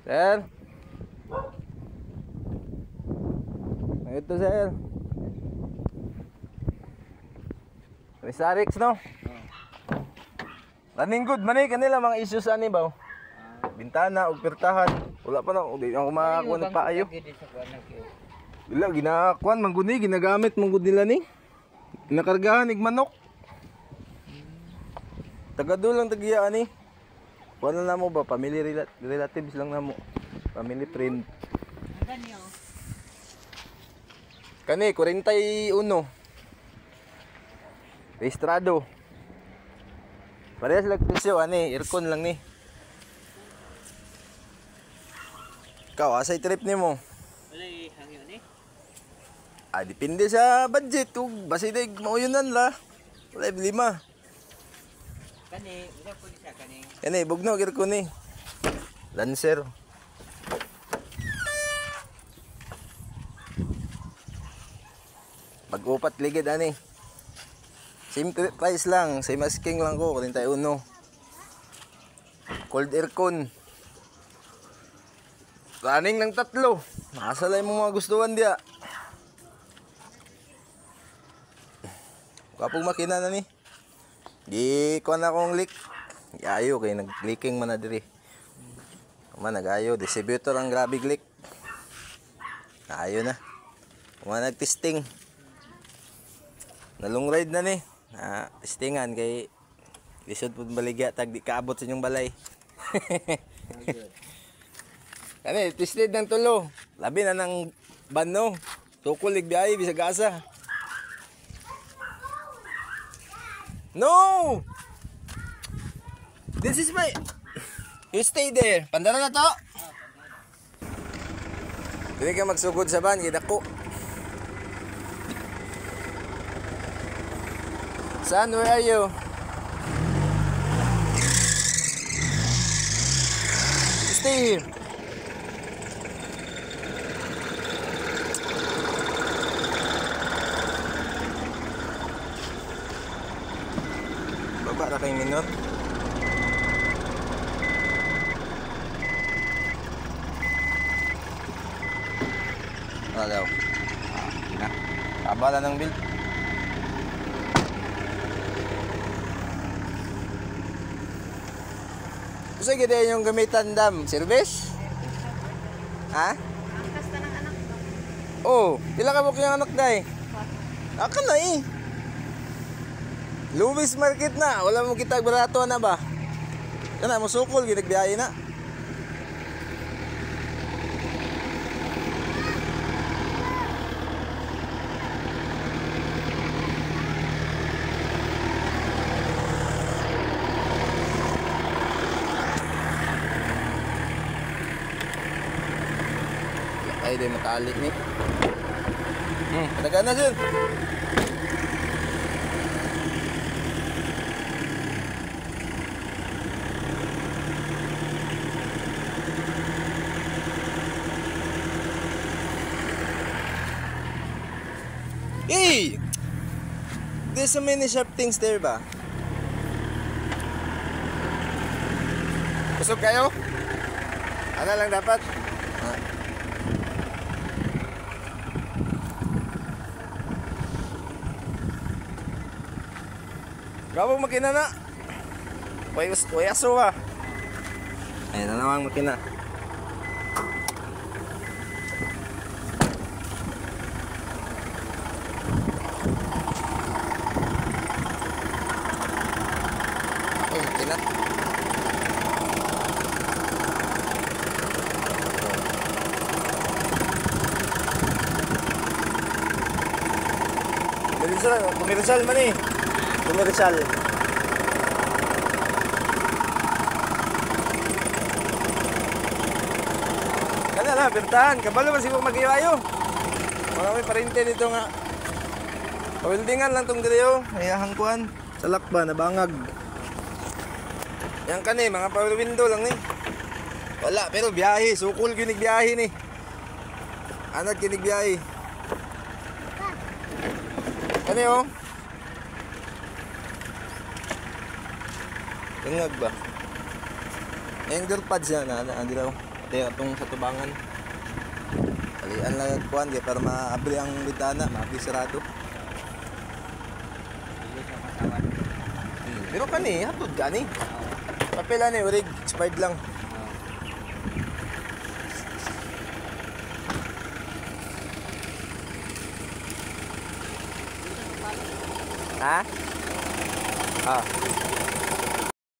Sir. Ito sir. Resarix no? Running good man kanila mga issues ani ba? Bintana ug pertahan. Wala pa na di ako makakuha ng paayo. Wala ginakuan man gud ni ginagamit man gud nila ni. Ginakargahan ig manok. Tagadul lang tagiya ani. Wala na mo ba family relatives lang namo. Family friend. Kani 41. Registrado. Parehas lang presyo ani, aircon lang ni. Ikaw, asay trip nimo? Wala hangyo ni. Depende sa budget ug basidig mauyunan la. Wala problema. Kani, wala po siya kani. Kani bugno aircon ni. Lancer. Pag-upat ligid ani. Same price lang, same asking lang ko, 41. Cold aircon. Running ng 3. Nasa lang mo mga gustuhan dia. Kapag makina na ni. Di ko na akong leak. Ayo kay nag-leaking man na diri. Man nag-ayo, distributor ang grabe leak. Ayo na. Mga nag-testing. Na long ride na ni. Testingan kay lisod pud baligya tag di kaabot sa inyong balay. Kani tested ng tulo. Labi na ng banno. Tukol ig biyahe bisag asa. No! This is my... You stay there. Pandara na to. Dili ka magsugod sa van, gidako. Son, where are you? Stay here. Baba na kayong minor. Ano daw? Abala ng bill. Gusto ganda yung gamitan dam? Service? Ha? Angkas na ng anak ko. Oh, pila ka mo kayong anak day? Aka na eh. Lewis Market na. Wala mo kita barato na ba? Kana mo sukol, ginagbiyahe na. Ay, di matalik ni. Patagaan na dyan. Hey! There's so many sharp things there ba? Busog kayo? Ano lang dapat? Gawang makina na. Wayaso ba? Ayan na naman makina. Ay, makina. Kumirsal man eh. Kumirsal. Kana na, bertahan. Kabalo man siguro mag-iwayo. Wala may parinte dito nga. Pawildingan lang tong diriyo. Ayahang kuan. Salak ba, nabangag. Yan kani, mga power window lang ni. Wala, pero biyahe. Sukul ginig biyahe ni. Anad ginig biyahe. Kani oh. Ingag ba? Anger pads yan, andi raw. Di atong sa tubangan. Kalian lang kuan di para maabri ang bintana, maabri sarado. Dili siya matawan. Pero kani hatod gani. Papel ani urig expired lang. Ha? Ah.